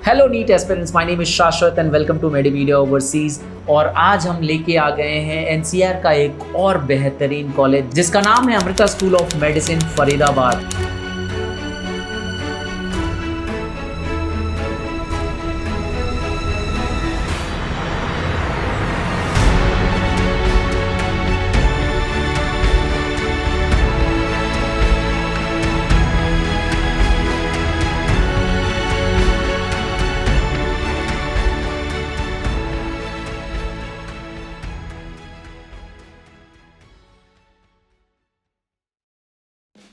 Hello NEET aspirants, my name is Shashwat and welcome to Medipedia overseas. और आज हम लेके आ गए हैं एनसीआर का एक और बेहतरीन कॉलेज जिसका नाम है Amrita school of medicine Faridabad.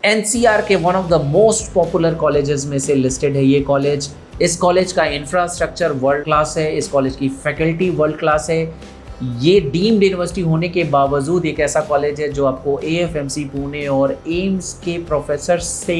NCR के one of the most popular colleges में से लिस्टेड है ये कॉलेज। इस कॉलेज का इंफ्रास्ट्रक्चर वर्ल्ड क्लास है, इस कॉलेज की फैकल्टी वर्ल्ड क्लास है। ये डीम्ड यूनिवर्सिटी होने के बावजूद एक ऐसा कॉलेज है जो आपको AFMC पुणे और एम्स के प्रोफेसर से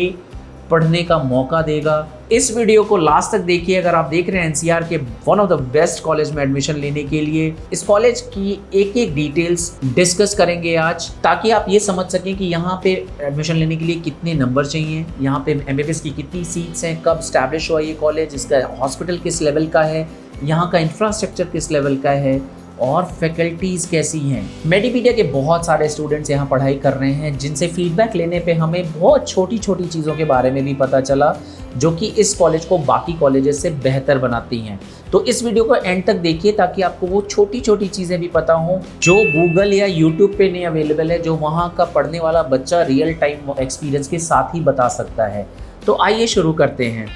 पढ़ने का मौका देगा। इस वीडियो को लास्ट तक देखिए अगर आप देख रहे हैं एनसीआर के one of the best college में एडमिशन लेने के लिए। इस कॉलेज की एक एक डिटेल्स डिस्कस करेंगे आज, ताकि आप ये समझ सकें कि यहाँ पे एडमिशन लेने के लिए कितने नंबर चाहिए, यहाँ पे MBBS की कितनी सीट्स हैं, कब स्टैब्लिश हुआ ये कॉलेज, इसका हॉस्पिटल किस लेवल का है, यहाँ का इंफ्रास्ट्रक्चर किस लेवल का है और फैकल्टीज़ कैसी हैं। मेडिपीडिया के बहुत सारे स्टूडेंट्स यहाँ पढ़ाई कर रहे हैं जिनसे फीडबैक लेने पे हमें बहुत छोटी छोटी चीज़ों के बारे में भी पता चला जो कि इस कॉलेज को बाकी कॉलेजेस से बेहतर बनाती हैं। तो इस वीडियो को एंड तक देखिए ताकि आपको वो छोटी छोटी चीज़ें भी पता हों जो गूगल या यूट्यूब पे नहीं अवेलेबल है, जो वहाँ का पढ़ने वाला बच्चा रियल टाइम एक्सपीरियंस के साथ ही बता सकता है। तो आइए शुरू करते हैं।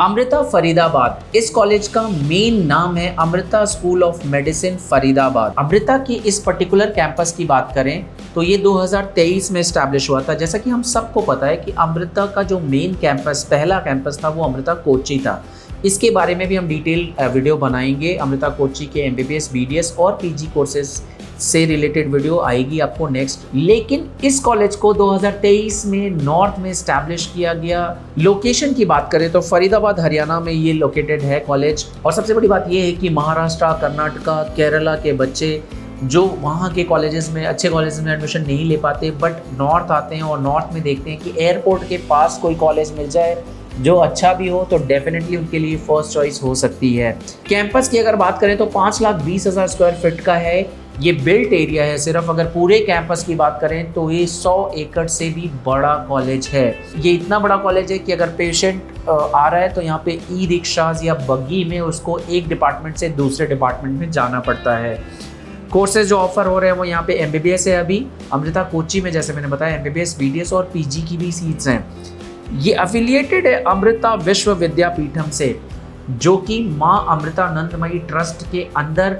अमृता फरीदाबाद, इस कॉलेज का मेन नाम है Amrita school of medicine Faridabad. Amrita की इस पर्टिकुलर कैंपस की बात करें तो ये 2023 में स्टैब्लिश हुआ था। जैसा कि हम सबको पता है कि अमृता का जो मेन कैंपस, पहला कैंपस था, वो अमृता कोच्चि था। इसके बारे में भी हम डिटेल वीडियो बनाएंगे। अमृता कोच्चि के MBBS, BDS और PG कोर्सेज से रिलेटेड वीडियो आएगी आपको नेक्स्ट। लेकिन इस कॉलेज को 2023 में नॉर्थ में स्टैब्लिश किया गया। लोकेशन की बात करें तो फरीदाबाद हरियाणा में ये लोकेटेड है कॉलेज। और सबसे बड़ी बात ये है कि महाराष्ट्र, कर्नाटका, केरला के बच्चे जो वहाँ के कॉलेजेस में, अच्छे कॉलेजेस में एडमिशन नहीं ले पाते बट नॉर्थ आते हैं और नॉर्थ में देखते हैं कि एयरपोर्ट के पास कोई कॉलेज मिल जाए जो अच्छा भी हो तो डेफिनेटली उनके लिए फर्स्ट चॉइस हो सकती है। कैंपस की अगर बात करें तो 5,20,000 स्क्वायर फीट का है। ये बिल्ट एरिया है सिर्फ। अगर पूरे कैंपस की बात करें तो ये 100 एकड़ से भी बड़ा कॉलेज है। ये इतना बड़ा कॉलेज है कि अगर पेशेंट आ रहा है तो यहाँ पे ई-रिक्शाज या बग्गी में उसको एक डिपार्टमेंट से दूसरे डिपार्टमेंट में जाना पड़ता है। कोर्सेज जो ऑफर हो रहे हैं वो यहाँ पे MBBS है। अभी अमृता कोच्चि में जैसे मैंने बताया MBBS, BDS और PG की भी सीट्स हैं। ये एफिलिएटेड है अमृता विश्व विद्यापीठम से, जो कि माँ अमृतानंदमयी ट्रस्ट के अंदर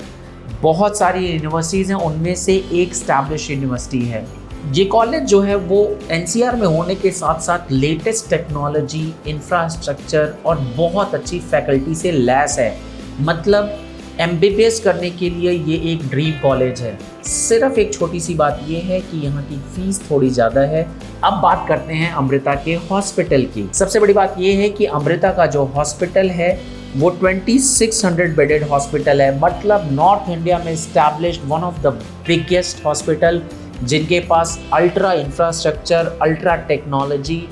बहुत सारी यूनिवर्सिटीज़ हैं, उनमें से एक स्टैब्लिश यूनिवर्सिटी है। ये कॉलेज जो है वो NCR में होने के साथ साथ लेटेस्ट टेक्नोलॉजी, इंफ्रास्ट्रक्चर और बहुत अच्छी फैकल्टी से लैस है। मतलब MBBS करने के लिए ये एक ड्रीम कॉलेज है। सिर्फ एक छोटी सी बात ये है कि यहाँ की फीस थोड़ी ज़्यादा है। अब बात करते हैं अमृता के हॉस्पिटल की। सबसे बड़ी बात ये है कि अमृता का जो हॉस्पिटल है वो 2600 बेडेड हॉस्पिटल है। मतलब नॉर्थ इंडिया में established one of the biggest hospital, जिनके पास अल्ट्रा इंफ्रास्ट्रक्चर, अल्ट्रा टेक्नोलॉजी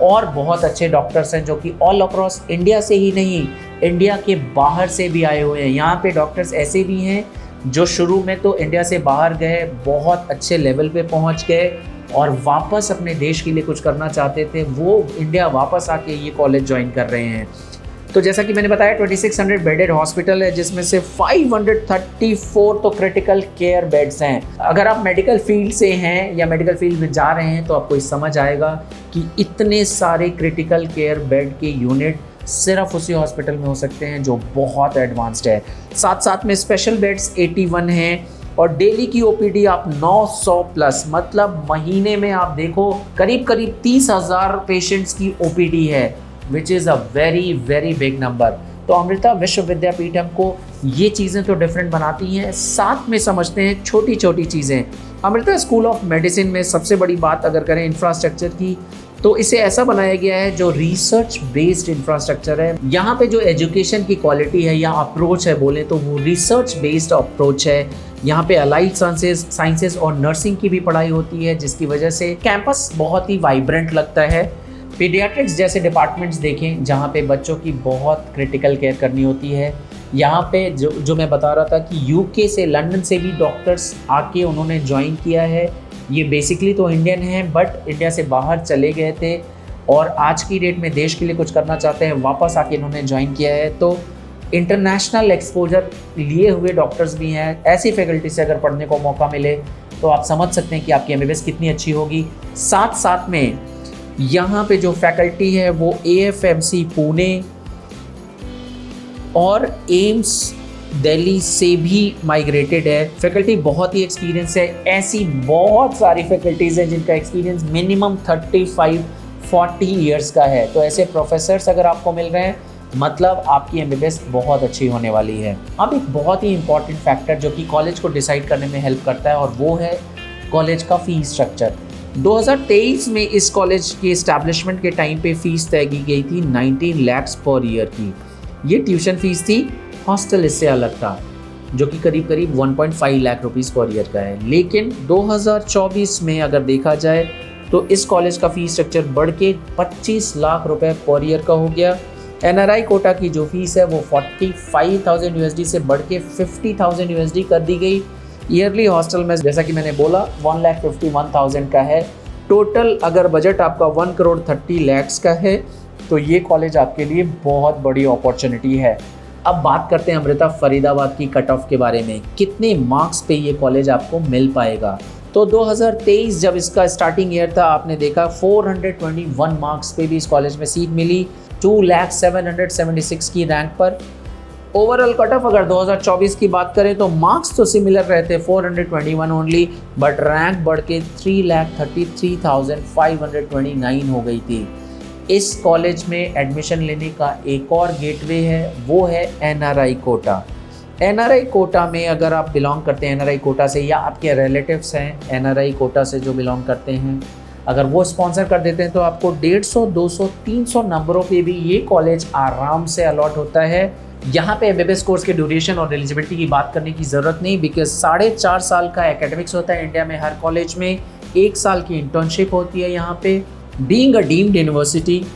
और बहुत अच्छे डॉक्टर्स हैं जो कि ऑल अक्रॉस इंडिया से ही नहीं, इंडिया के बाहर से भी आए हुए हैं। यहाँ पे डॉक्टर्स ऐसे भी हैं जो शुरू में तो इंडिया से बाहर गए, बहुत अच्छे लेवल पे पहुँच गए और वापस अपने देश के लिए कुछ करना चाहते थे, वो इंडिया वापस आके ये कॉलेज ज्वाइन कर रहे हैं। तो जैसा कि मैंने बताया 2600 बेडेड हॉस्पिटल है, जिसमें से 534 तो क्रिटिकल केयर बेड्स हैं। अगर आप मेडिकल फील्ड से हैं या मेडिकल फील्ड में जा रहे हैं तो आपको समझ आएगा कि इतने सारे क्रिटिकल केयर बेड के यूनिट सिर्फ उसी हॉस्पिटल में हो सकते हैं जो बहुत एडवांस्ड है। साथ साथ में स्पेशल बेड्स 81 हैं और डेली की OPD आप 900 प्लस, मतलब महीने में आप देखो करीब 30,000 पेशेंट्स की OPD है, which is a very very big number. तो अमृता विश्व विद्यापीठम को ये चीज़ें तो डिफरेंट बनाती हैं। साथ में समझते हैं छोटी छोटी चीज़ें। अमृता स्कूल ऑफ मेडिसिन में सबसे बड़ी बात अगर करें इंफ्रास्ट्रक्चर की, तो इसे ऐसा बनाया गया है जो रिसर्च बेस्ड इंफ्रास्ट्रक्चर है। यहाँ पे जो एजुकेशन की क्वालिटी है या अप्रोच है बोले तो वो रिसर्च बेस्ड अप्रोच है। यहाँ पे अलाइड साइंसेस और नर्सिंग की भी पढ़ाई होती है, जिसकी वजह से कैंपस बहुत ही वाइब्रेंट लगता है। पीडियाट्रिक्स जैसे डिपार्टमेंट्स देखें जहाँ पे बच्चों की बहुत क्रिटिकल केयर करनी होती है। यहाँ पे जो मैं बता रहा था कि यूके से, लंदन से भी डॉक्टर्स आके उन्होंने ज्वाइन किया है। ये बेसिकली तो इंडियन हैं बट इंडिया से बाहर चले गए थे और आज की डेट में देश के लिए कुछ करना चाहते हैं, वापस आके इन्होंने ज्वाइन किया है। तो इंटरनेशनल एक्सपोजर लिए हुए डॉक्टर्स भी हैं। ऐसी फैकल्टी से अगर पढ़ने को मौका मिले तो आप समझ सकते हैं कि आपकी MBBS कितनी अच्छी होगी। साथ साथ में यहाँ पे जो फैकल्टी है वो AFMC पुणे और एम्स दिल्ली से भी माइग्रेटेड है। फैकल्टी बहुत ही एक्सपीरियंस है। ऐसी बहुत सारी फैकल्टीज़ हैं जिनका एक्सपीरियंस मिनिमम 35-40 ईयर्स का है। तो ऐसे प्रोफेसर्स अगर आपको मिल रहे हैं मतलब आपकी MBBS बहुत अच्छी होने वाली है। अब एक बहुत ही इंपॉर्टेंट फैक्टर जो कि कॉलेज को डिसाइड करने में हेल्प करता है और वो है कॉलेज का फ़ीस स्ट्रक्चर। 2023 में इस कॉलेज के इस्टेब्लिशमेंट के टाइम पे फ़ीस तय की गई थी 19 lakhs पर ईयर की। ये ट्यूशन फ़ीस थी। हॉस्टल इससे अलग था जो कि करीब 1.5 लाख रुपीस पर ईयर का है। लेकिन 2024 में अगर देखा जाए तो इस कॉलेज का फ़ीस स्ट्रक्चर बढ़ के 25 लाख रुपए पर ईयर का हो गया। NRI कोटा की जो फीस है वो 45,000 USD से बढ़ के 50,000 USD कर दी गई। ईयरली हॉस्टल में जैसा कि मैंने बोला 1,51,000 का है। टोटल अगर बजट आपका 1,30,00,000 का है तो ये कॉलेज आपके लिए बहुत बड़ी अपॉर्चुनिटी है। अब बात करते हैं अमृता फरीदाबाद की कट ऑफ के बारे में। कितने मार्क्स पे ये कॉलेज आपको मिल पाएगा? तो 2023 जब इसका स्टार्टिंग ईयर था आपने देखा 421 मार्क्स पे भी इस कॉलेज में सीट मिली 2,07,76 की रैंक पर। ओवरऑल कट ऑफ अगर 2024 की बात करें तो मार्क्स तो सिमिलर रहते 421 ओनली, बट रैंक बढ़ के 3,33,529 हो गई थी। इस कॉलेज में एडमिशन लेने का एक और गेटवे है, वो है NRI कोटा। NRI कोटा में अगर आप बिलोंग करते हैं NRI कोटा से या आपके रिलेटिव्स हैं NRI कोटा से जो बिलोंग करते हैं, अगर वो स्पॉन्सर कर देते हैं तो आपको 150, 200, 300 नंबरों पे भी ये कॉलेज आराम से अलॉट होता है। यहाँ पे MBBS कोर्स के ड्यूरेशन और एलिजिबिलिटी की बात करने की ज़रूरत नहीं, बिकॉज 4.5 साल का एकेडमिक्स होता है इंडिया में हर कॉलेज में। 1 साल की इंटर्नशिप होती है यहाँ पे। बीइंग अ डीम्ड यूनिवर्सिटी,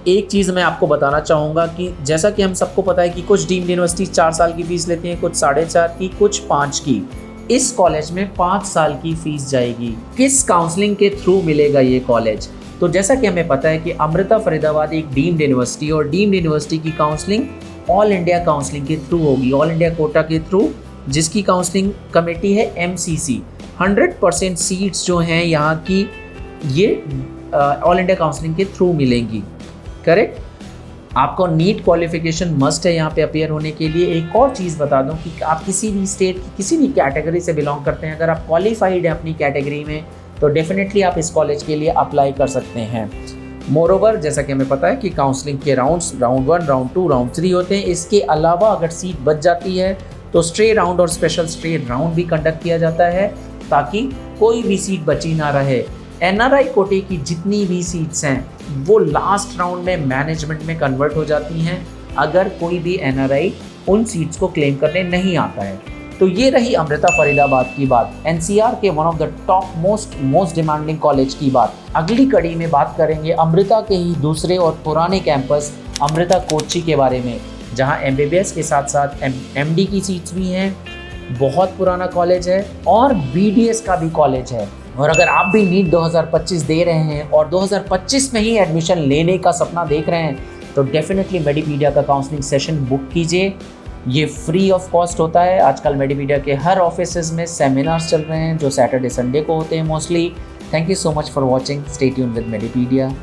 एक चीज़ मैं आपको बताना चाहूँगा कि जैसा कि हम सबको पता है कि कुछ डीम्ड यूनिवर्सिटी 4 साल की फ़ीस लेती हैं, कुछ 4.5 की, कुछ 5 की। इस कॉलेज में 5 साल की फ़ीस जाएगी। किस काउंसलिंग के थ्रू मिलेगा ये कॉलेज? तो जैसा कि हमें पता है कि अमृता फरीदाबाद एक डीम्ड यूनिवर्सिटी और डीम्ड यूनिवर्सिटी की काउंसलिंग ऑल इंडिया काउंसलिंग के थ्रू होगी, ऑल इंडिया कोटा के थ्रू, जिसकी काउंसलिंग कमेटी है MCC। 100% सीट्स जो हैं यहाँ की ये ऑल इंडिया काउंसलिंग के थ्रू मिलेंगी। करेक्ट। आपको नीट क्वालिफिकेशन मस्ट है यहाँ पे अपियर होने के लिए। एक और चीज़ बता दूँ कि आप किसी भी स्टेट की किसी भी कैटेगरी से बिलोंग करते हैं, अगर आप क्वालिफाइड हैं अपनी कैटेगरी में तो डेफिनेटली आप इस कॉलेज के लिए अप्लाई कर सकते हैं। मोरओवर जैसा कि हमें पता है कि काउंसलिंग के राउंड्स राउंड 1, राउंड 2, राउंड 3 होते हैं। इसके अलावा अगर सीट बच जाती है तो स्ट्रे राउंड और स्पेशल स्ट्रे राउंड भी कंडक्ट किया जाता है ताकि कोई भी सीट बची ना रहे। NRI कोटे की जितनी भी सीट्स हैं वो लास्ट राउंड में मैनेजमेंट में कन्वर्ट हो जाती हैं अगर कोई भी NRI उन सीट्स को क्लेम करने नहीं आता है। तो ये रही अमृता फरीदाबाद की बात, NCR के one of the top most demanding college की बात। अगली कड़ी में बात करेंगे अमृता के ही दूसरे और पुराने कैंपस अमृता कोच्चि के बारे में, जहां MBBS के साथ साथ MD की सीट्स भी हैं। बहुत पुराना कॉलेज है और BDS का भी कॉलेज है। और अगर आप भी नीट 2025 दे रहे हैं और 2025 में ही एडमिशन लेने का सपना देख रहे हैं तो डेफिनेटली मेडीपीडिया का काउंसलिंग सेशन बुक कीजिए। ये फ्री ऑफ कॉस्ट होता है। आजकल मेडीपीडिया के हर ऑफिसेज में सेमिनार्स चल रहे हैं जो सैटरडे संडे को होते हैं mostly. Thank you so much for watching. Stay tuned with मेडीपीडिया।